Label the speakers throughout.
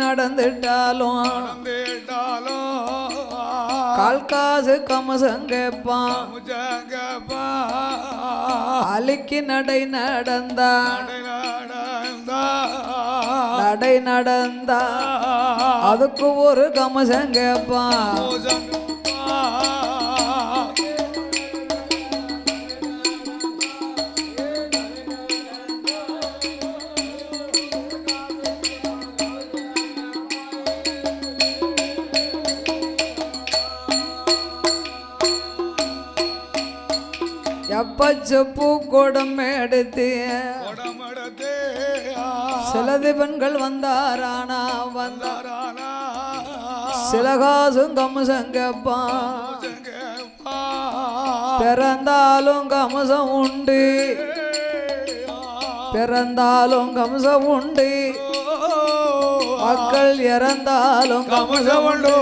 Speaker 1: நடந்துட்டாலும் கால் காசு கமசங்கப்பான் அலிக்கு நடை நடந்தா அதுக்கு ஒரு கமசங்கப்பான் எப்பச்சப்பு கொடம் எடுத்து சிலது பெண்கள் வந்தாரானா சில காசும் கம்சங்கப்பா பிறந்தாலும் கம்சம் உண்டு மக்கள் இறந்தாலும் கம்சம் உண்டு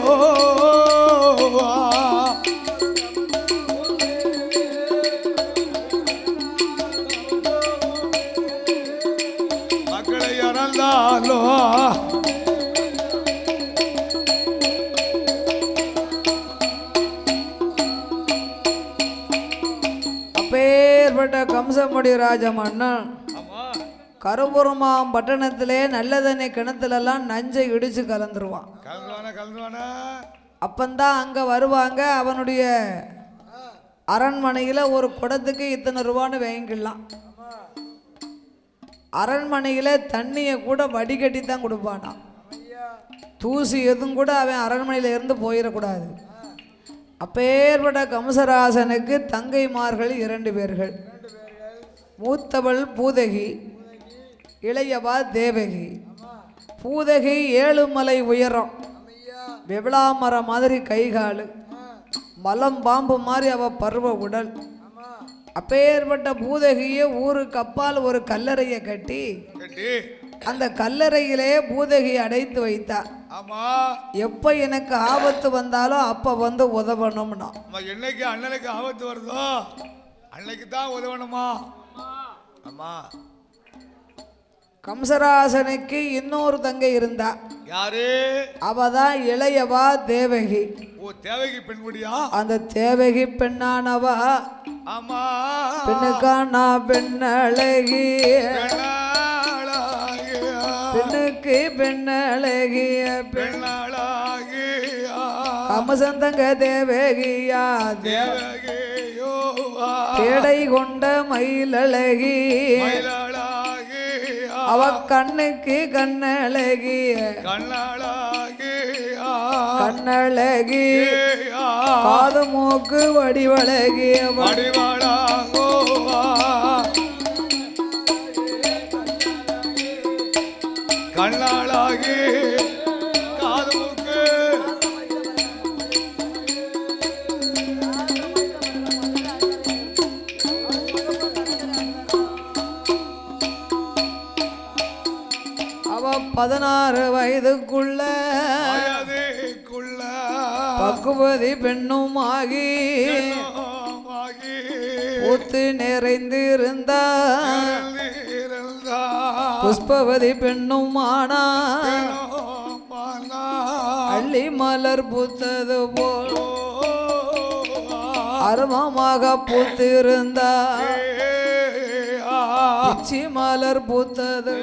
Speaker 1: அப்பேற்பட்ட கம்சமுடி ராஜ மன்னன் கருபுரமாம் பட்டணத்திலே நல்லதண்ணி கிணத்துலலாம் நஞ்சை இடிச்சு கலந்துருவான். அப்பந்தான் அங்க வருவாங்க. அவனுடைய அரண்மனையில ஒரு குடத்துக்கு இத்தனை ரூபான்னு வாங்கிக்கலாம். அரண்மனையில தண்ணியை கூட வடிகட்டி தான் கொடுப்பானா. தூசி எதுவும் கூட அவன் அரண்மனையில இருந்து போயிடக்கூடாது. அப்பேற்பட்ட கம்சராசனுக்கு தங்கைமார்கள் 2 பேர்கள். மூத்தவள் பூதகி, இளையவா தேவகி. பூதகி 7 மலை உயரம், வெவிளாமரம் மாதிரி கைகாலு, மலம் பாம்பு மாதிரி அவ பருவ உடல். அப்பேற்பட்ட பூதகியை ஊருக்கு அப்பால் ஒரு கல்லறையை கட்டி அந்த கல்லறையிலே பூதகி அடைத்து வைத்தா. எப்ப எனக்கு ஆபத்து வந்தாலும் அப்ப வந்து உதவணும்னா.
Speaker 2: என்னைக்கு அண்ணனுக்கு ஆபத்து வருதோ அன்னைக்கு தான் உதவணுமா.
Speaker 1: கம்சராசனுக்கு இன்னொரு தங்கை இருந்தா.
Speaker 2: யாரு?
Speaker 1: அவதான் இளையவா தேவகி.
Speaker 2: தேவகி பெண்குடியா?
Speaker 1: அந்த தேவகி பெண்ணானவா பெண்ணுக்கானா பெண்ணழகி, பெண்ணுக்கு பெண்ணழகிய கமசந்தங்க தேவகியா தேடை கொண்ட மயிலழகி, அவ கண்ணுக்கு கண்ணழகி கண்ணழகி, காது மூக்கு வடிவழகி
Speaker 2: கண்ணாளாகி காது மூக்கு
Speaker 1: அவ 16 வயதுக்குள்ள பக்குவதி பெண்ணுமாகி ஊத்து நிறைந்திருந்தா. புஷ்பவதி பெண்ணுமானா அள்ளி மலர் பூத்தது போல் அருமமாக பூத்திருந்தா. பிச்சி மலர் பூத்தது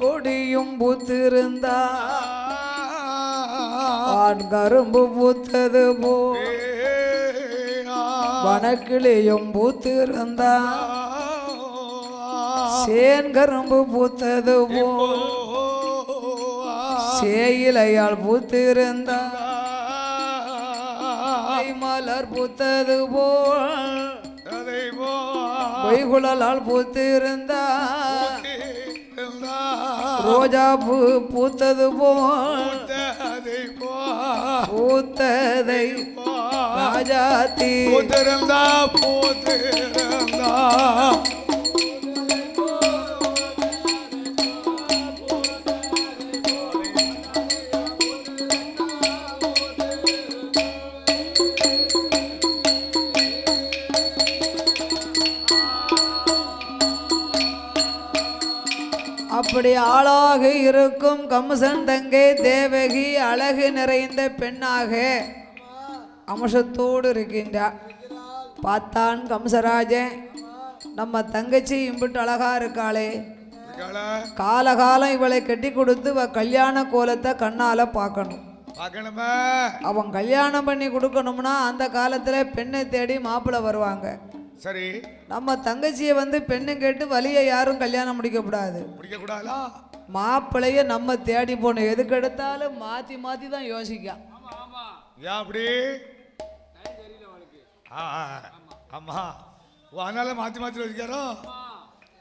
Speaker 1: கொடியும் பூத்திருந்தா. கரும்பு பூத்தது போ வனக்கிளியும் பூத்திருந்தா. சேன் கரும்பு பூத்தது போ சேயிலையால் பூத்திருந்தா. மலர் பூத்தது போல் பொய்குழலால் பூத்திருந்தா. ரோஜா பூ பூத்தது போல் பூத்ததை ராஜாத்தி
Speaker 2: பூத்திருந்தா.
Speaker 1: அப்படி ஆளாக இருக்கும் கம்சன் தங்கை தேவகி அழகு நிறைந்த பெண்ணாக அம்சத்தோடு இருக்கின்றார். பார்த்தான் கம்சராஜன், நம்ம தங்கச்சி இம்பிட்டு அழகா இருக்காளே, காலகாலம் இவளை கட்டி கொடுத்து கல்யாண கோலத்தை கண்ணால பார்க்கணும். அவன் கல்யாணம் பண்ணி கொடுக்கணும்னா அந்த காலத்துல பெண்ணை தேடி மாப்பிள்ளை வருவாங்க.
Speaker 2: சரி,
Speaker 1: நம்ம தங்கச்சியை வந்து பெண்ணு கேட்டு வழியை யாரும் கல்யாணம் முடிக்கக்கூடாது. மாப்பிள்ளைய நம்ம தேடி போகணும். எதுக்கு எடுத்தாலும் மாத்தி மாத்தி தான் யோசிக்கான்.
Speaker 2: அப்படி ஆமா, அதனால மாத்தி மாத்தி யோசிக்காரோ.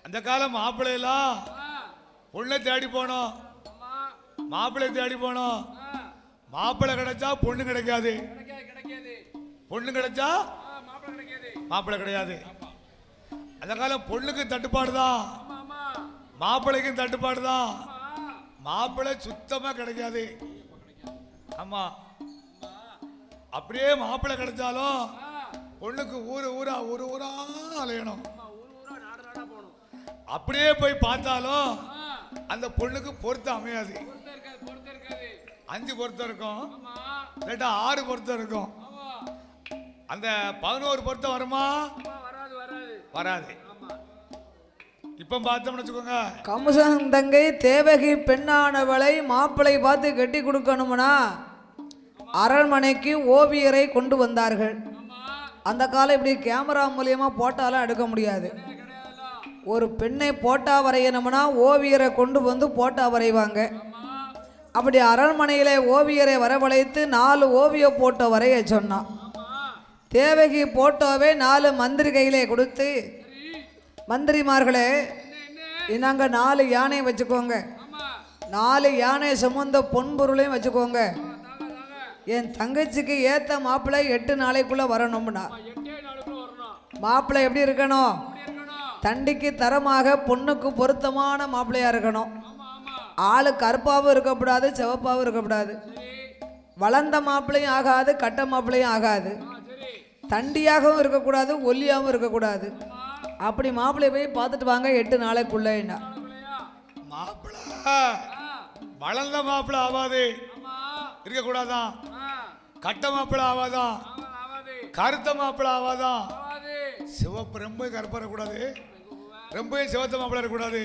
Speaker 2: அந்த காலம் மாப்பிள்ளையெல்லாம் பொண்ணை தேடி போனோம், மாப்பிள்ளை தேடி போனோம். மாப்பிள்ளை கிடைச்சா பொண்ணு கிடைக்காது, பொண்ணு கிடைச்சா மாப்பிள்ளை கிடையாது. அந்த காலம் பொண்ணுக்கு தட்டுப்பாடு தான், மாப்பிள்ளைக்கும் தட்டுப்பாடு தான். மாப்பிள்ளை சுத்தமா கிடைக்காது. ஆமா, அப்படியே மாப்பிள்ளை கிடைச்சாலும் பொண்ணுக்கு ஊரு ஊரா அலையணும். அப்படியே போய் பார்த்தாலும் அந்த பொண்ணுக்கு பொருத்தம் அமையாது. 5 பொருத்தம் இருக்கும், இல்லாட்டா 6 பொருத்தம் இருக்கும். அந்த 11 பொருத்தம் வருமா? வராது. இப்ப பார்த்தோம்னு வச்சுக்கோங்க,
Speaker 1: கம்சன் தங்கை தேவகி பெண்ணானவளை மாப்பிள்ளை பார்த்து கட்டி கொடுக்கணும்னா அரண்மனைக்கு ஓவியரை கொண்டு வந்தார்கள். அந்த காலம் இப்படி கேமரா மூலியமா போட்டாலும் எடுக்க முடியாது. ஒரு பெண்ணை போட்டா வரையணும்னா ஓவியரை கொண்டு வந்து போட்டா வரைவாங்க. அப்படி அரண்மனையில ஓவியரை வரவழைத்து 4 ஓவிய போட்டோ வரைய சொன்னான். தேவகி போட்டோவே 4 மந்திரி கையிலே கொடுத்து, மந்திரிமார்களே நாங்க 4 யானை வச்சுக்கோங்க, 4 யானை சுமந்த பொன்பொருளையும் வச்சுக்கோங்க. என் தங்கச்சிக்கு ஏத்த மாப்பிள்ளை 8 நாளைக்குள்ள வரணும்னா. மாப்பிள்ளை எப்படி இருக்கணும்? தண்டிக்கு தரமாக பொண்ணுக்கு பொருத்தமான மாப்பிள்ளையா இருக்கணும். ஆளு கருப்பாவும் இருக்கக்கூடாது, சிவப்பாவும் இருக்கக்கூடாது. வளர்ந்த மாப்பிள்ளையும் ஆகாது, கட்ட மாப்பிள்ளையும் ஆகாது. தண்டியாகவும் இருக்கக்கூடாது, ஒல்லியாகவும் இருக்கக்கூடாது. அப்படி மாப்பிள்ளைய போய் பார்த்துட்டு வாங்க 8 நாளைக்குள்ள.
Speaker 2: மாப்பிள்ளை வளர்ந்த மாப்பிள்ளை ஆகாது, இருக்கக்கூடாதான். கட்ட மாப்பிள்ளை ஆகாதான், கருத்த மாப்பிள்ளை ஆகாதான். சிவப்பு ரொம்ப கருப்பா இருக்கக்கூடாது, ரொம்ப சிவத்த மாப்பிள்ளை இருக்கக்கூடாது.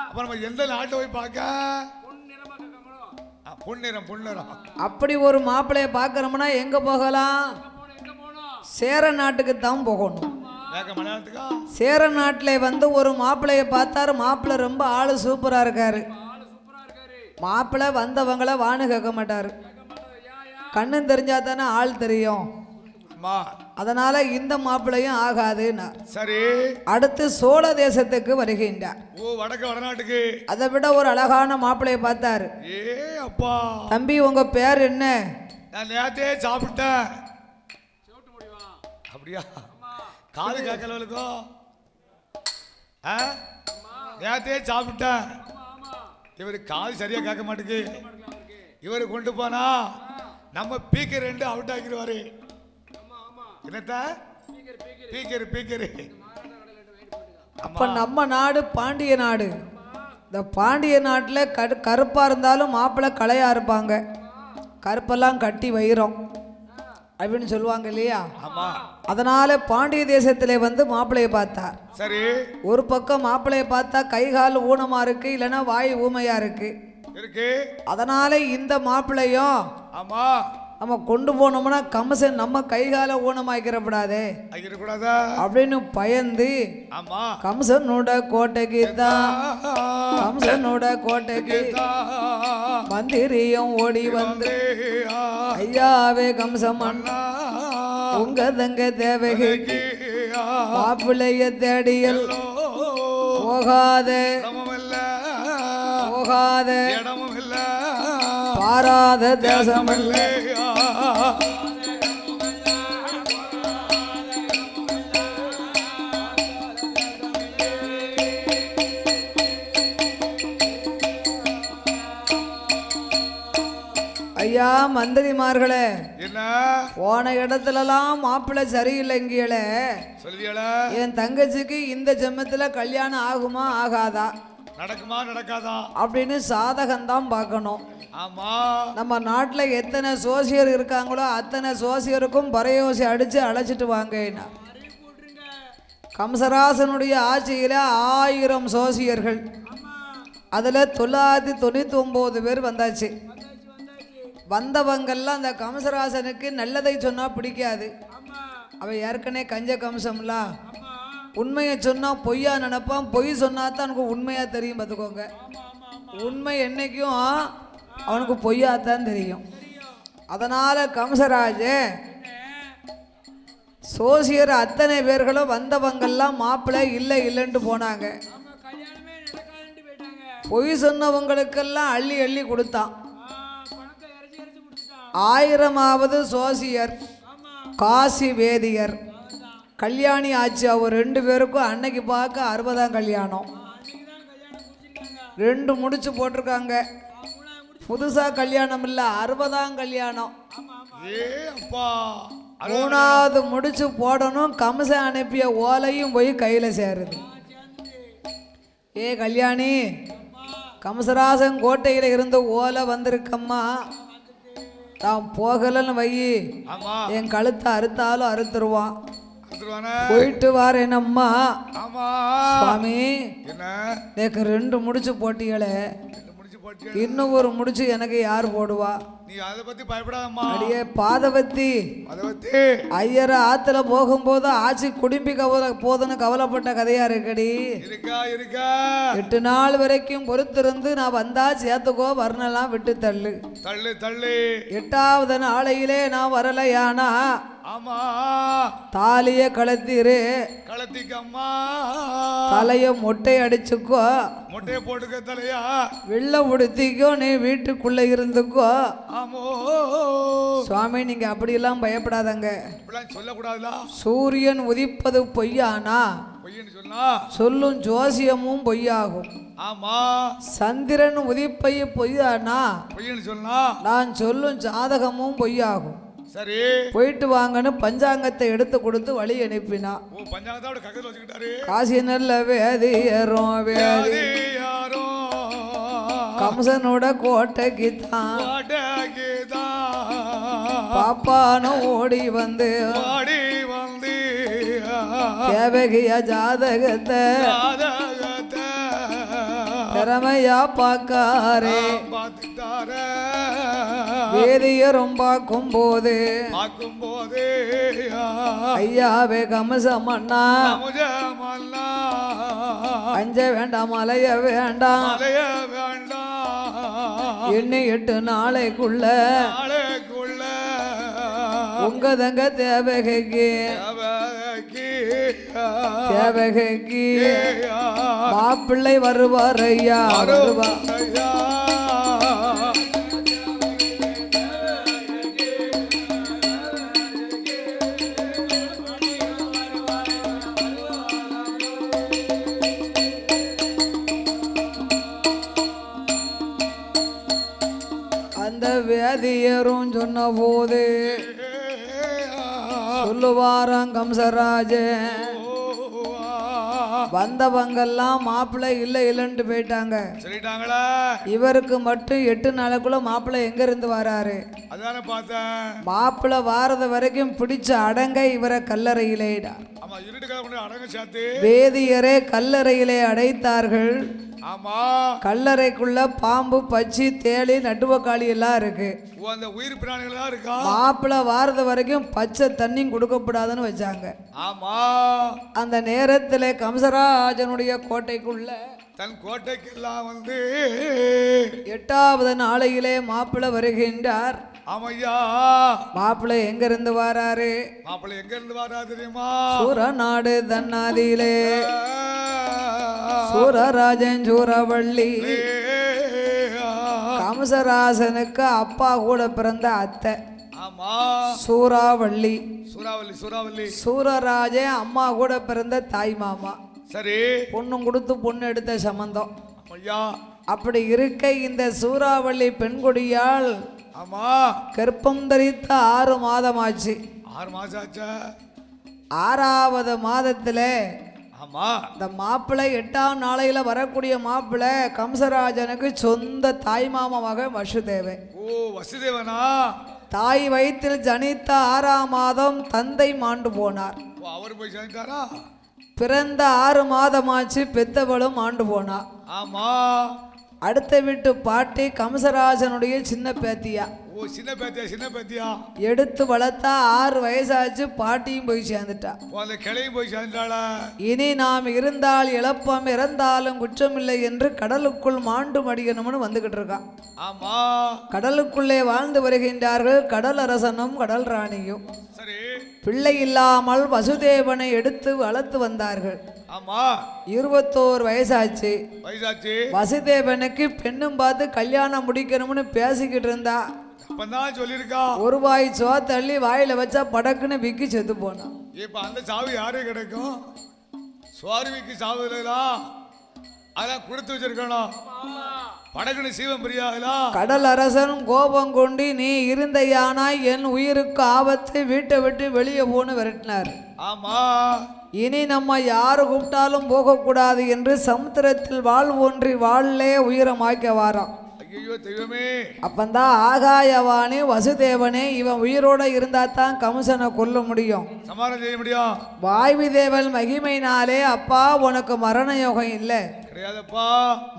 Speaker 2: அப்ப நம்ம எந்த நாட்டை போய் பார்க்க? பொன்னிறம்.
Speaker 1: அப்படி ஒரு மாப்பிள்ளைய பார்க்கறோம்னா எங்க போகலாம்? சேர நாட்டுக்கு தான் போகணும். சேர நாட்டில் வந்து ஒரு மாப்பிள்ளைய பார்த்தாரு. மாப்பிள்ளை ரொம்ப ஆளு சூப்பரா இருக்காரு. மாப்பிள்ளை வந்தவங்களை வான்னு கேட்க மாட்டாரு. கண்ணு தெரிஞ்சா தானே ஆள் தெரியும். அதனால இந்த மாப்பிள்ளையும் ஆகாதுன்னா.
Speaker 2: சரி,
Speaker 1: அடுத்து சோழ தேசத்துக்கு வருகின்றார்.
Speaker 2: வடநாட்டுக்கு. அதை
Speaker 1: விட ஒரு அழகான மாப்பிள்ளைய பார்த்தாரு. தம்பி உங்க பேர் என்ன?
Speaker 2: நான் நேத்தே சாப்பிட்டேன். அப்படியா? காது கேட்கலவளுக்கோ? நேத்தே சாப்பிட்டேன். இவரு காது சரியா கேட்க மாட்டேங்குது. இவரு கொண்டு போனா நம்ம பீக்கர் 2 அவுட் ஆக்கிடுவாரு. என்னத்த பீக்கர்.
Speaker 1: அப்ப நம்ம நாடு பாண்டிய நாடு. இந்த பாண்டிய நாட்டில் கருப்பா இருந்தாலும் மாப்பிள்ளை கலையா இருப்பாங்க. கருப்பெல்லாம் கட்டி வைரோம் அப்படின்னு சொல்லுவாங்க இல்லையா? அதனால பாண்டிய தேசத்திலே வந்து மாப்பிள்ளைய பார்த்தார்.
Speaker 2: சரி,
Speaker 1: ஒரு பக்கம் மாப்பிள்ளைய பார்த்தா கை கால் ஊனமா இருக்கு, இல்லைன்னா வாய் ஊமையா இருக்கு. அதனால இந்த மாப்பிள்ளையும் நம்ம கொண்டு போனோம்னா கம்சன் நம்ம கைகால ஊனமாக்கிறப்படாதே அப்படின்னு பயந்து கம்சனோட கோட்டைக்கு மந்திரியும் ஓடி வந்து, ஐயாவே கம்சமன், உங்க தங்க தேவகைக்கு மாப்பிள்ளைய தேடியல் போகாத பாராத தேசமல்ல. ஐயா மந்திரிமார்களே, போன இடத்துலலாம் மாப்பிள்ளை சரியில்லைங்கியல, என் தங்கச்சிக்கு இந்த ஜென்மத்துல கல்யாணம் ஆகுமா ஆகாதா?
Speaker 2: நடக்குமா நடக்காதா
Speaker 1: அப்படின்னு சாதகம்தான் பார்க்கணும்.
Speaker 2: ஆமா
Speaker 1: நம்ம நாட்டில் எத்தனை சோசியர் இருக்காங்களோ அத்தனை சோசியருக்கும் பறையோசி அடித்து அழைச்சிட்டு வாங்க. கம்சராசனுடைய ஆட்சியில் 1000 சோசியர்கள், அதில் 999 பேர் வந்தாச்சு. வந்தவங்கெல்லாம் அந்த கம்சராசனுக்கு நல்லதை சொன்னால் பிடிக்காது. அவன் ஏற்கனவே கஞ்ச கம்சம்ல, உண்மையை சொன்னால் பொய்யா நினைப்பான், பொய் சொன்னா தான் அவனுக்கு உண்மையாக தெரியும். பார்த்துக்கோங்க, உண்மை என்னைக்கும் அவனுக்கு பொய்யாத்தான் தெரியும். அதனால் கம்சராஜ சோசியர் அத்தனை பேர்களும் வந்தவங்கெல்லாம் மாப்பிள்ளை இல்லை இல்லைன்ட்டு போனாங்க. பொய் சொன்னவங்களுக்கெல்லாம் அள்ளி அள்ளி கொடுத்தான். 1000வது சோசியர் காசி வேதியர் கல்யாணி ஆச்சு. அவர் 2 பேருக்கும் அன்னைக்கு பார்க்க 60ஆம் கல்யாணம். 2 முடிச்சு போட்டிருக்காங்க. புதுசாக கல்யாணம் இல்லை, 60ஆம் கல்யாணம். 3வது முடிச்சு போடணும். கம்சன் அனுப்பிய ஓலையும் போய் கையில் சேருது. ஏ கல்யாணி, கம்சராசன் கோட்டையில் இருந்து ஓலை வந்திருக்கம்மா, தான் போகலன்னு வை, என் கழுத்தை அறுத்தாலும் அறுத்துருவான், போயிட்டு வாரேனம்மா. சுவாமி, எனக்கு 2 முடிச்சு போட்டிகளே, இன்னும் ஒரு முடிச்சு எனக்கு யார் போடுவா?
Speaker 2: நீ அதை பத்தி பயப்படாதம்மா.
Speaker 1: அடியே பாதவத்தி, ஐயர ஆத்துல போகும்போது ஆட்சி குடும்பி போதுன்னு கவலைப்பட்ட கதையா இருக்கடி. 8 நாள் வரைக்கும் பொறுத்திருந்து நான் வந்தா சேர்த்துக்கோ, வர்ணெல்லாம் விட்டு தள்ளு தள்ளு தள்ளு. 8வது நாளையிலே நான் வரலையானா
Speaker 2: ஆமா
Speaker 1: தாலிய கலத்திரு,
Speaker 2: கலத்திக்கம்மா,
Speaker 1: தலைய மொட்டை அடிச்சுக்கோ,
Speaker 2: மொட்டையை போட்டுக்க தலையா,
Speaker 1: வெள்ள உடுத்திக்கோ, நீ வீட்டுக்குள்ள இருந்துக்கோ.
Speaker 2: ஆமோ
Speaker 1: சுவாமி, நீங்க அப்படியெல்லாம் பயப்படாதங்க.
Speaker 2: சொல்லக்கூடாதுல.
Speaker 1: சூரியன் உதிப்பது பொய்யானா சொல்லும் ஜோசியமும் பொய்யாகும்.
Speaker 2: ஆமா.
Speaker 1: சந்திரன் உதிப்பை பொய்யானா
Speaker 2: சொன்னா
Speaker 1: நான் சொல்லும் ஜாதகமும் பொய்யாகும்.
Speaker 2: சரி,
Speaker 1: போயிட்டு வாங்கன்னு பஞ்சாங்கத்தை எடுத்து கொடுத்து வழி அனுப்பினா. காசி நல்ல வேதியரும் கம்சனோட கோட்டைக்கு தான் பாப்பானோ ஓடி வந்து தேவகிய ஜாதகத்தை திறமையா பார்க்காரே. வேதியரும் பார்க்கும் போது ஐயாவே கமசமண்ணா, அஞ்ச வேண்டாம் அலைய வேண்டாம், எண்ணி 8 நாளைக்குள்ள உங்க தங்க தேவகைக்கு தேவகைக்கு மாப்பிள்ளை வருவார் ஐயா, வருவார். அந்த வேதியரும் சொன்ன போது சொல்லுவாராம் கம்சராஜ, வந்தவங்கெல்லாம் மாப்பிள்ளை இல்லை இல்லைன்ட்டு போயிட்டாங்க. இவருக்கு மட்டும் 8 நாளைக்குள்ள மாப்பிள்ளை எங்க இருந்து வராரு? மாப்பிள்ளை வாரது வரைக்கும் பிடிச்ச அடங்க இவரை கல்லறையிலேடா. வேதியரே கல்லறையிலே அடைத்தார்கள். கல்லறைக்குள்ள பாம்பு, பச்சி, தேளி, நட்டுவக்காளி எல்லாம் இருக்கு. மாப்பிள்ளை வாரது வரைக்கும் பச்சை தண்ணி கொடுக்கப்படாதுன்னு வச்சாங்க. அந்த நேரத்தில் கம்சராஜனுடைய கோட்டைக்குள்ள
Speaker 2: தன் கோட்டைக்கெல்லாம் வந்து
Speaker 1: 8வது நாளையிலே மாப்பிள்ளை வருகின்றார்.
Speaker 2: ஆமையா,
Speaker 1: மாப்பிள்ளை எங்க இருந்து வராரு?
Speaker 2: மாப்பிள்ளை எங்க இருந்து வரா தெரியுமா?
Speaker 1: சூரநாடு தன்னாதியிலே சூரராஜன் சூரவள்ளி கம்சராசனுக்கு அப்பா கூட பிறந்த அத்தை. சூறாவள்ளி
Speaker 2: சூறாவளி சூறாவளி
Speaker 1: சூரராஜன் அம்மா கூட பிறந்த தாய் மாமா.
Speaker 2: சரி,
Speaker 1: பொண்ணும் கொடுத்து பொண்ணு எடுத்த சம்பந்தம்.
Speaker 2: ஐயா,
Speaker 1: அப்படி இருக்க இந்த சூறாவளி பெண்கொடியால்
Speaker 2: ஆமா
Speaker 1: கர்ப்பம் தரித்த 6 மாதம் ஆச்சு.
Speaker 2: 6 மாதம் ஆச்சா?
Speaker 1: 6வது மாதத்துல
Speaker 2: ஆமா.
Speaker 1: இந்த மாப்பிள்ளை 8ஆம் நாளையில வரக்கூடிய மாப்பிள்ளை கம்சராஜனுக்கு சொந்த தாய்மாமா மகன் வசுதேவன்.
Speaker 2: ஓ வசுதேவனா?
Speaker 1: தாய் வயிற்றில் ஜனித்த 6ஆம் மாதம் தந்தை மாண்டு போனார்.
Speaker 2: ஓ அவர் போய் சேர்ந்தாரா?
Speaker 1: பிறந்த 6 மாதமாச்சு பெத்தவளும் ஆண்டு போனா.
Speaker 2: ஆமா.
Speaker 1: அடுத்த வீட்டு பாட்டி கம்சராஜனுடைய சின்ன பேத்தியா.
Speaker 2: ஓ சின்ன பேத்தியா? சின்ன பேத்தியா?
Speaker 1: எடுத்து வளர்த்தா 6 வயசாச்சு, பாட்டியும் போய் சேர்ந்துட்டா.
Speaker 2: அந்த கிளையும் போய் சேர்ந்தாளா?
Speaker 1: இனி நாம் இருந்தால் இழப்பம், இறந்தாலும் குற்றமில்லை என்று கடலுக்குள் மாண்டு மடியணும்னு வந்துகிட்டு இருக்கான்.
Speaker 2: ஆமா.
Speaker 1: கடலுக்குள்ளே வாழ்ந்து வருகின்றார்கள் கடல் அரசனும் கடல் ராணியும்.
Speaker 2: சரி.
Speaker 1: பிள்ளை இல்லாமல் வசுதேவனை எடுத்து வளர்த்து வந்தார்கள்.
Speaker 2: ஆமா.
Speaker 1: 21 வயசாச்சு.
Speaker 2: வயசாச்சு.
Speaker 1: வசுதேவனுக்கு பெண்ணும் பார்த்து கல்யாணம் முடிக்கணும்னு பேசிக்கிட்டு இருந்தா.
Speaker 2: அப்பதான் சொல்லியிருக்கா.
Speaker 1: ஒரு வாய் சோத்தள்ளி வாயில வச்சா படக்குன்னு விக்கி செத்து போனான்.
Speaker 2: இப்ப அந்த சாவு யாரு கிடைக்கும்? சுவாரிவிக்கு சாவு இல்லைலாம், அதெல்லாம் கொடுத்து வச்சிருக்கணும். படகுனு சீவம் பிரியாதா? கடல்
Speaker 1: அரசன் கோபம் கொண்டு நீ இருந்தையானாய் என் உயிருக்கு ஆபத்து, வீட்டை விட்டு வெளியே போன்னு விரட்டினார்.
Speaker 2: ஆமா.
Speaker 1: இனி நம்ம யாரு கூப்பிட்டாலும் போகக்கூடாது என்று சமுத்திரத்தில் வாழ் ஒன்றி வாழலே உயிரமாக்க வாராம்.
Speaker 2: ஐயோ தெய்வமே.
Speaker 1: அப்பந்தான் ஆகாயவாணி வசுதேவனே, இவன் உயிரோட இருந்தா தான் கம்சனை கொல்ல முடியும்,
Speaker 2: சமாதானம் செய்ய முடியும்.
Speaker 1: வாய்வி தேவன் மகிமையினாலே அப்பா உனக்கு மரண யோகம் இல்லை,
Speaker 2: கிடையாதப்பா,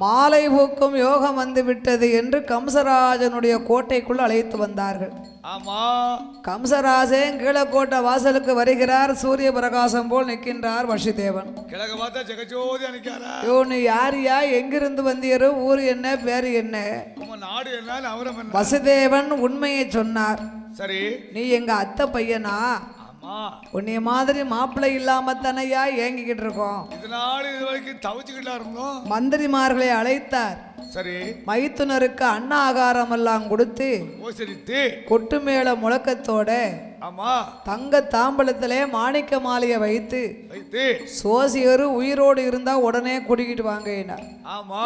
Speaker 1: மாலை பூக்கும் யோகம் வந்து விட்டது என்று கம்சராஜனுடைய கோட்டைக்குள் அழைத்து வந்தார்கள்.
Speaker 2: ஆமா.
Speaker 1: கம்சராஜன் கீழக்கோட்டை வாசலுக்கு வருகிறார். சூரிய பிரகாசம் போல் நிற்கின்றார் வசுதேவன்.
Speaker 2: கிழக்க பார்த்தா ஜெகஜோதி அணிக்காரா?
Speaker 1: யோ நீ யாரியா, எங்கிருந்து வந்தீரு, ஊர் என்ன, பேரு என்ன,
Speaker 2: நாடு என்ன, அவரம் என்ன?
Speaker 1: வசுதேவன் உண்மையை சொன்னார்.
Speaker 2: சரி.
Speaker 1: நீ எங்க அத்தை பையனா?
Speaker 2: ஆமா.
Speaker 1: உன்னைய மாதிரி மாப்பிள்ளை இல்லாம தானையா ஏங்கிக்கிட்டு இருக்கோம்.
Speaker 2: இதனால இது வரைக்கும் தவிச்சுக்கிட்டா இருந்தோம்.
Speaker 1: மந்திரிமார்களை அழைத்தார்.
Speaker 2: சரி.
Speaker 1: மைத்துனருக்கு அன்ன ஆகாரம் எல்லாம் கொடுத்து
Speaker 2: ஓசரித்து
Speaker 1: கொட்டு மேல முழக்கத்தோட
Speaker 2: ஆமா
Speaker 1: தங்க தாம்பலத்திலே மாணிக்க மாலையை வைத்து
Speaker 2: வைத்து
Speaker 1: சோசியரு உயிரோடு இருந்தா உடனே குடிக்கிட்டு வாங்க.
Speaker 2: ஆமா.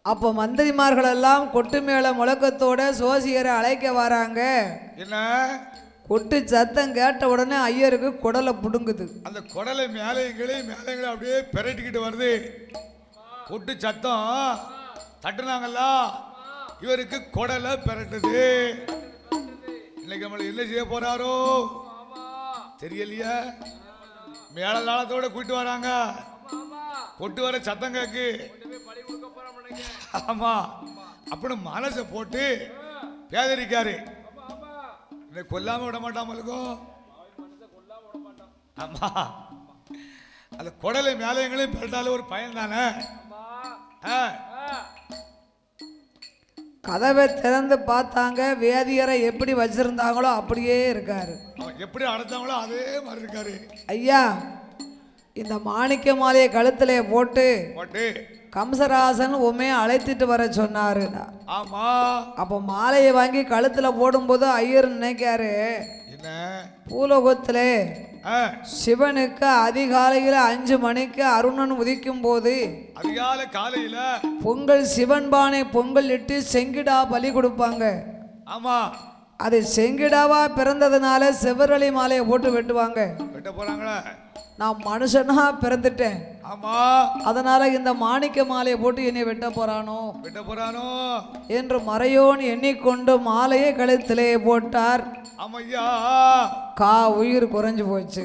Speaker 1: அப்போ மந்திரிமார்கள் எல்லாம் கொட்டு மேல முழக்கத்தோட சோசியரை அழைக்க வராங்க.
Speaker 2: என்ன
Speaker 1: கொட்டு சத்தம் கேட்ட உடனே ஐயருக்கு குடலை புடுங்குது.
Speaker 2: அந்த குடலை மேலைங்களையும் மேலைங்களும் அப்படியே பெரட்டிக்கிட்டு வருது. கொட்டு சத்தம் தட்டுனாங்கல்ல, இவருக்கு குடலை பெரட்டுது. இன்னைக்கு நம்மள என்ன செய்ய போறாரோ தெரியலையா? மேல தாளத்தோட கூட்டு வராங்க, கொட்டு வர சத்தம் கேக்கு. ஆமா. அப்படின்னு மனசை போட்டு பேதரிக்காரு. கொல்லாம விட மாட்டாம இருக்கும். ஆமா. அந்த குடலை மேலையங்களையும் பெறட்டால ஒரு பயன் தானே.
Speaker 1: கதவை திறந்து பார்த்தாங்க. வேதியரை எப்படி வச்சிருந்தாங்களோ அப்படியே இருக்காரு.
Speaker 2: எப்படி அடைச்சாங்களோ அதே மாதிரி இருக்காரு.
Speaker 1: ஐயா, இந்த மாணிக்க மாலையை கழுத்திலே போட்டு கம்சராசன் உண்மையை அழைத்துட்டு வர சொன்னாரு.
Speaker 2: ஆமா.
Speaker 1: அப்போ மாலையை வாங்கி கழுத்துல போடும்போது ஐயர் நினைக்காரு,
Speaker 2: என்ன
Speaker 1: பூலோகத்திலே சிவனுக்கு அதிகாலையில் 5 மணிக்கு அருணன் உதிக்கும் போது
Speaker 2: அதிகாலை காலையில
Speaker 1: பொங்கல் சிவன் பானை பொங்கல் இட்டு செங்கிடா பலி கொடுப்பாங்க.
Speaker 2: ஆமா.
Speaker 1: அது செங்கிடாவா பிறந்ததுனால செவ்வரளி மாலையை போட்டு வெட்டுவாங்க.
Speaker 2: வெட்ட போறாங்களா?
Speaker 1: நான் மனுஷனா பிறந்துட்டேன்,
Speaker 2: ஆமா,
Speaker 1: அதனால இந்த மாணிக்க மாலையை போட்டு என்னை வெட்ட போறானோ என்று மறையோன் எண்ணிக்கொண்டு மாலையை கழுத்திலே போட்டார். உயிர் குறைஞ்சு போச்சு.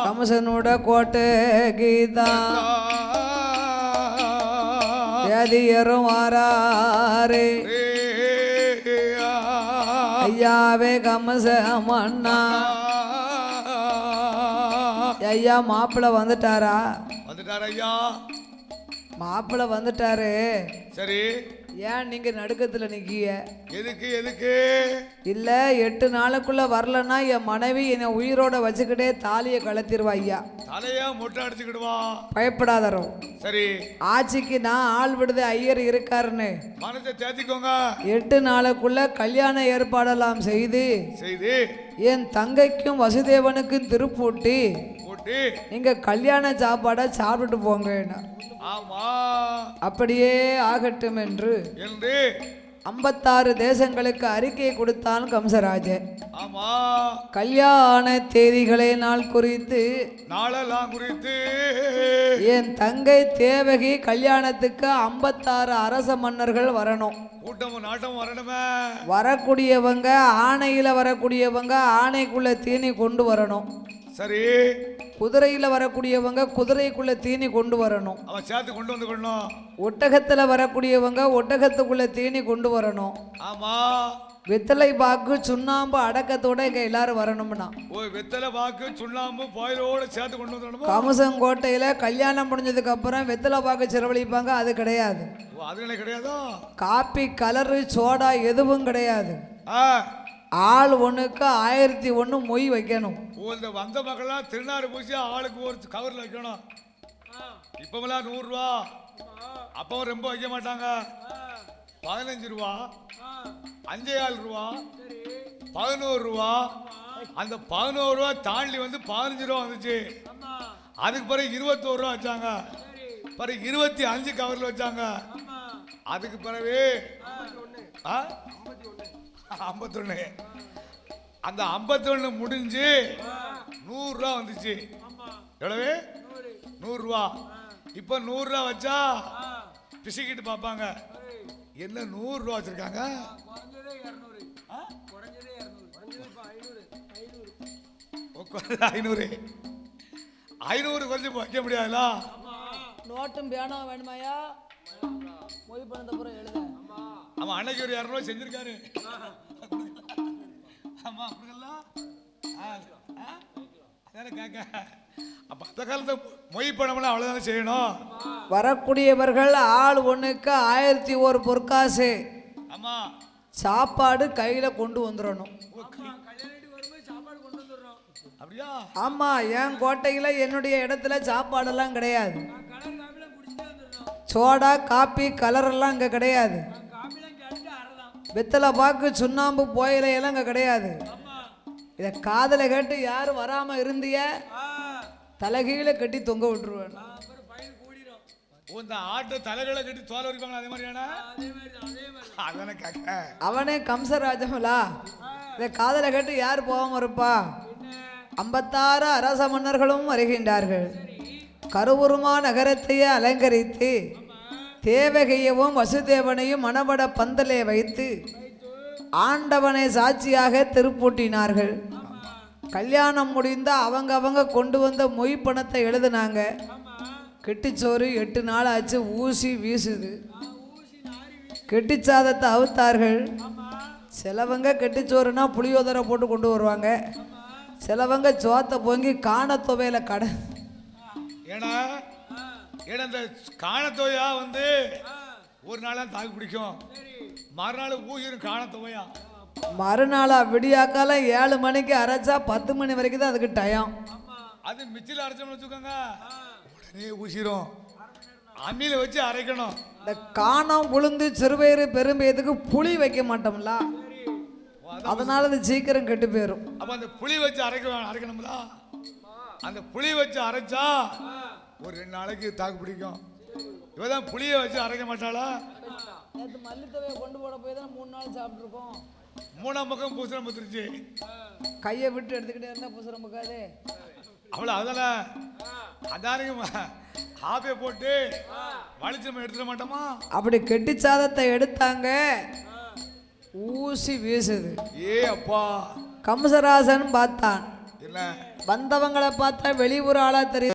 Speaker 1: கம்சனோட கோட்டை கீதா வேதியரும் வாராரே. ஐயாவே கம்ச மன்னா, ஐயா மாப்பிள்ள வந்துட்டாரா?
Speaker 2: ஐயா
Speaker 1: மாப்பிள்ள வந்துட்டாரு.
Speaker 2: சரி.
Speaker 1: ஏன் நீங்க நடுக்கத்துல நிக்கிய?
Speaker 2: எதுக்கு எதுக்கு?
Speaker 1: இல்ல 8 நாளுக்குள்ள வரலன்னா என் மனைவி என்னை உயிரோட வச்சுக்கிட்டே தாலியை கலத்திடுவா. ஐயா
Speaker 2: தலையா மொட்டை அடிச்சுக்கிடுவா.
Speaker 1: பயப்படாதரோ.
Speaker 2: சரி.
Speaker 1: ஆட்சிக்கு நான் ஆள் விடுத ஐயர் இருக்காருன்னு
Speaker 2: மனசை தேத்திக்கோங்க.
Speaker 1: 8 நாளுக்குள்ள கல்யாண ஏற்பாடெல்லாம் செய்து என் தங்கைக்கும் வசுதேவனுக்கும் திருப்பூட்டி நீங்க கல்யாண சாப்பாடை சாப்பிட்டு போங்க.
Speaker 2: ஆமா,
Speaker 1: அப்படியே ஆகட்டும் என்று 56 தேசங்களுக்கு அறிக்கை கொடுத்தான் கம்சராஜன்.
Speaker 2: ஆமா
Speaker 1: கல்யாண தேதிகளை நாள் குறித்து
Speaker 2: நாளெல்லாம் குறித்து
Speaker 1: என் தங்கை தேவகி கல்யாணத்துக்கு 56 அரச மன்னர்கள் வரணும்.
Speaker 2: கூட்டமும் நாட்டமும் வரணுமே.
Speaker 1: வரக்கூடியவங்க ஆணையில வரக்கூடியவங்க ஆணைக்குள்ள தீனி கொண்டு வரணும்.
Speaker 2: சரி.
Speaker 1: குதிரையில வரக்கூடியவங்க குதிரைக்குள்ள தீனி கொண்டு வரணும்.
Speaker 2: அவன் சேர்த்து கொண்டு வந்து கொள்ளணும்.
Speaker 1: ஒட்டகத்துல வரக்கூடியவங்க ஒட்டகத்துக்குள்ள தீனி கொண்டு வரணும்.
Speaker 2: ஆமா.
Speaker 1: வெத்தலை பாக்கு சுண்ணாம்பு அடக்கத்தோட இங்க எல்லாரும் வரணும்னா
Speaker 2: வெத்தலை பாக்கு சுண்ணாம்பு பாயிலோட சேர்த்து கொண்டு வந்துடணும்.
Speaker 1: கமுசங்கோட்டையில கல்யாணம் முடிஞ்சதுக்கு அப்புறம் வெத்தலை பாக்கு செலவழிப்பாங்க, அது கிடையாது.
Speaker 2: அது கிடையாதோ? காப்பி
Speaker 1: கலரு சோடா எதுவும் கிடையாது. ஆள் ஒண்ணுக்கு 1001 மொய் வைக்கணும்.
Speaker 2: இந்த வந்த மக்கள்லாம் திருநாறு பூசி ஆளுக்கு ஒரு கவர்ல வைக்கணும். இப்பமெல்லாம் 100 ரூபா, அப்பவும் ரொம்ப வைக்க மாட்டாங்க. 15 ரூபா, 5,000 ரூபா, 11 ரூபா. அந்த 11 ரூபா தாண்டி வந்து 15 ரூபா வந்துச்சு. அதுக்கு பிறகு 21 ரூபா வச்சாங்க. பிறகு 25 கவர்ல வச்சாங்க. அதுக்கு பிறகு 51. அந்த 51 முடிஞ்சு 100 ரூபா வந்துச்சு. எவ்வளவு? 100 ரூபா. இப்ப 100 ரூபா வச்சா பிசிக்கிட்டு பார்ப்பாங்க, என்ன 100 ரூபா வச்சிருக்காங்க. 500 கொஞ்சம் வைக்க முடியாதுல.
Speaker 1: நோட்டும் பேனா வேணுமாயா? மொய் பண்ணத அப்புறம் எழுத.
Speaker 2: அவன் அன்னைக்கு ஒரு 200 ரூபாய் செஞ்சிருக்காரு. ஆமா அப்படிங்கலாம். அப்ப அந்த காலத்தை மொய் பணம்னா அவ்வளவுதானே செய்யணும்.
Speaker 1: வரக்கூடியவர்கள் ஆள் ஒண்ணுக்கு 1001 பொற்காசு.
Speaker 2: ஆமா.
Speaker 1: சாப்பாடு கையில கொண்டு வந்துடணும்.
Speaker 2: அப்படியா?
Speaker 1: ஆமா. என் கோட்டையில என்னுடைய இடத்துல சாப்பாடெல்லாம் கிடையாது. சோடா காப்பி கலர் எல்லாம் இங்க கிடையாது. வெத்தலை பாக்கு சுண்ணாம்பு போயில எல்லாம் இங்க கிடையாது. இத காதல கேட்டு யாரும் வராம இருந்திய தலைகீழ கட்டி தொங்க விட்டுருவேன்.
Speaker 2: ஆட்டை தலைகளை கட்டி தோலை வரைப்பாங்க. அதே மாதிரியானா?
Speaker 1: அவனே கம்சராஜமலா. இத காதல கேட்டு யாரு போகாம இருப்பா? 56 அரச மன்னர்களும் வருகின்றார்கள். கருவுருமா நகரத்தையே அலங்கரித்து தேவகையவும் வசுதேவனையும் மணபட பந்தலே வைத்து ஆண்டவனை சாட்சியாக திருப்பூட்டினார்கள். கல்யாணம் முடிந்த அவங்க கொண்டு வந்த மொய் பணத்தை எழுதுனாங்க. கெட்டிச்சோறு 8 நாள் ஆச்சு. ஊசி வீசுது. கெட்டிச்சாதத்தை அவுத்தார்கள். சிலவங்க கெட்டிச்சோறுனா புளியோதரை போட்டு கொண்டு வருவாங்க. சிலவங்க சோத்தை பொங்கி காணத்தொவையில கடை.
Speaker 2: ஏன்னா இந்த காணத்தொவையா வந்து ஒரு நாளா தாக்கு பிடிக்கும். மறுநாள் ஊசிரும் காணத்தொவையா.
Speaker 1: மறுநாளா விடியாக்கால 7 மணிக்கு அரைச்சா 10 மணி வரைக்கும் தான் அதுக்கு டயம்.
Speaker 2: அது மிச்சில அரைச்சோம்னு வச்சுக்கோங்க, உடனே ஊசிரும். அம்மியில வச்சு அரைக்கணும்.
Speaker 1: இந்த காணம் உளுந்து சிறுபயிறு பெரும்பயத்துக்கு புளி வைக்க மாட்டோம்ல, அதனால அது சீக்கிரம் கெட்டு போயிடும்.
Speaker 2: அப்ப அந்த புளி வச்சு அரைக்கணும்ல. அந்த புளி வச்சு அரைச்சா ஒரு 2 நாளைக்கு தாக்கு பிடிக்கும். இவதான் புளியை வச்சு அரைக்க மாட்டாளா?
Speaker 1: நேற்று மல்லித்தவையை கொண்டு போட போய் தான் 3 நாள் சாப்பிட்டுருக்கோம்.
Speaker 2: 3ஆம் பக்கம் பூசணம் பத்துருச்சு.
Speaker 1: கையை விட்டு எடுத்துக்கிட்டே இருந்தா பூசணம் பக்காது.
Speaker 2: அவ்வளோ அதானே அதானுங்க ஆப்பே போட்டு வலிச்சம் எடுத்துட மாட்டோமா?
Speaker 1: அப்படி கெட்டி சாதத்தை எடுத்தாங்க. ஊசி வீசுது.
Speaker 2: ஏ அப்பா.
Speaker 1: கம்சராசன் பார்த்தான்.
Speaker 2: என்ன?
Speaker 1: வந்தவங்களை பார்த்தா வெளியூர் ஆளா தெரியும்.